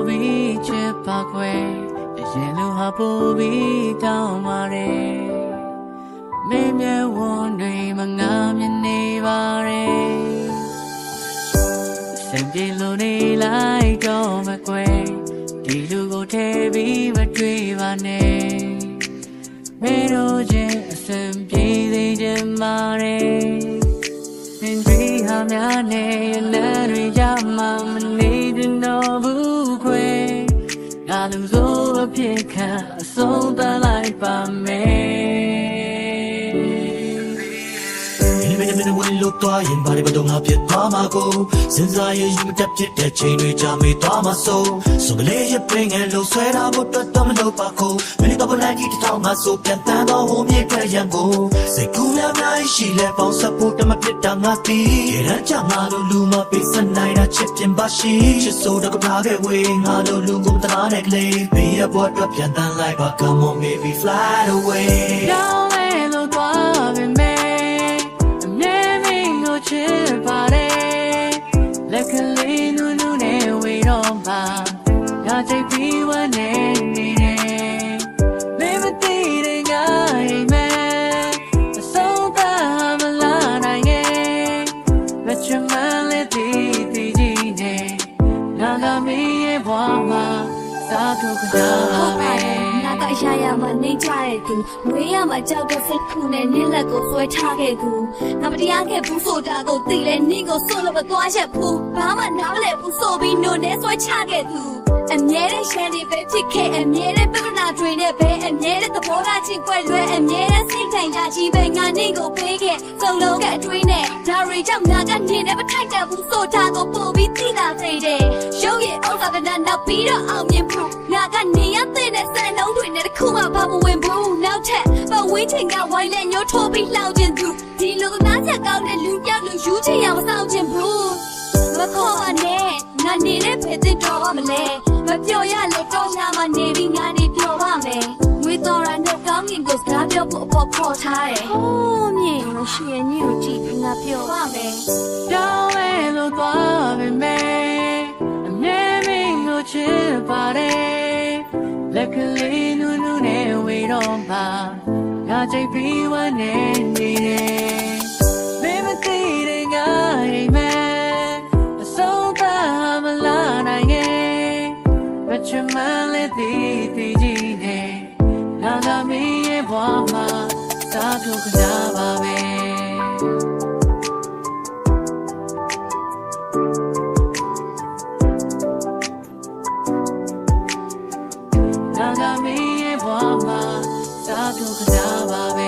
บีเจ็บปากเวရင်လူဟာပိုပြီးတောင်းပါရဲမင်းမျက်ဝန်းတွေမငါမြင်နေပါရဲစင်ပြေလို့နေလိုက်တော့မကွယ်ဒီလူကိုထဲပြီးမတွေ့ပါနဲ့မင်းတို့ချင်းအစင်ပြေသေးခြင်းပါရဲမင်းတွေဟာများနေလမ်းတွေရမှမနေတော့ဘူးခွေငါလူစိုးအဖြစ်ခံအဆုံးသတ်လိုက်ပါမယ်မင်းဝင်လို့သွားရင်ဘာတွေမတော့ငါဖြစ်သွားမှာကိုစဉ်းစားရယူတက်ဖြစ်တဲ့ချိန်တွေကြာမေးသွားမှာဆိုကလေးရပင်ငယ်လို့ဆွဲတာဖို့တော့မလို့ပါကိုမင်းတော့လိုက်ကြည့်တော့ငါဆိုပြန်တန်းတော့ဟိုမြေထွက်ရန်ကိုစိတ်ကူးများများရှိလဲပေါင်းစပ်ဖို့တမဖြစ်တာငါသိရမ်းကြငါတို့လူမပိစနိုင်တာချစ်ပြင်ပါရှိချစ်ဆိုတော့ကပါခဲ့ဝေးငါတို့လူကိုတနာတဲ့ကလေးဘေးရပေါ်တော့ပြန်တန်းလိုက်ပါ Come on baby fly away ရောင်းလဲလို့သွားပြီမဲချစ်ပါတယ်လက်ကလေးနူးနူးနဲ့ဝေတော့မှာငါကြိတ်ပြီးဝမ်းနေနေတယ်မင်းမသိတဲ့ငါအိမ်မဲအဆုံးသတ်မလာနိုင်ရဲ့မချမလေးတည်ကြီးနဲ့ငါကမင်းရဲ့ဘဝမှာသာထုတ်ကြပါငါကရှာရမှနေကြတဲ့သူဝေးရမှကြောက်တဲ့စိတ်ကူနဲ့နင်းလက်ကိုဆွဲထားခဲ့သူငါမတရားခဲ့ဘူးဆိုတာကိုသိလဲနင်းကိုစွန့်လို့မသွားချက်ဘူးဘာမှနားမလဲဘူးဆိုပြီးနိုနဲ့ဆွဲချခဲ့သူအမြဲတမ်းရှမ်းနေပဲဖြစ်ခဲ့အမြဲတမ်းပြဿနာတွေနဲ့ပဲအမြဲတမ်းသဘောထားချင်းကွဲလွဲအမြဲတမ်းစိတ်ထိုင်ကြကြီးပဲငါနင်းကိုပေးခဲ့စုံလုံးကအတွေးနဲ့ဒါရီကြောင့်ငါကနေနဲ့မထိုက်တတ်ဘူးဆိုတာကိုပို့ပြီးသိလာစေတယ်ရုပ်ရည်ဥစ္စာကနောက်ပြီးတော့အောင်မြင်ဖို့ငါကနေရတဲ့စံနှုန်းတွေနဲ့တခုမှဘာမဝင်ဘူးနောက်ထပ်ပဝင်းချိန်ကဝိုင်းလက်ညှိုးထိုးပြီးလှောင်ခြင်းသူဒီလိုနားချက်ကောင်းတဲ့လူပြောက်လူယူချင်ရမဆောင်ခြင်းဘူးမခေါ်ပါနဲ့ငါနေတဲ့ဖေးစစ်တော်ပါမလဲမပြောရလေတော့ငါမနေပြီးငါနေပြောပါမယ်ငွေတော်ရနဲ့ကောင်းငင်ကိုစကားပြောဖို့အပေါ်ခေါ်ထားတယ်ဟိုးမြင်လို့ရှိရင်ညို့ကြည့်ပြီးငါပြောပါမယ်ရောင်းလဲလို့သွားပြီမဲအမြဲမင်းကိုချစ်ပါတယ်လက်ကလေးနူးနူးနဲ့ဝေတော့မှာငါကြိတ်ပြီးဝမ်းနေနေတယ်မင်းမသိတဲ့ငါအိမ်မဲအဆုံးသတ်မလာနိုင်ရဲ့မချမလေးတည်ကြီးနဲ့ငါကမင်းရဲ့ဘဝမှာသာထုတ်ကြပါပဲငါကမင်းရဲ့ဘဝမှာသာထုတ်ကြပါပဲ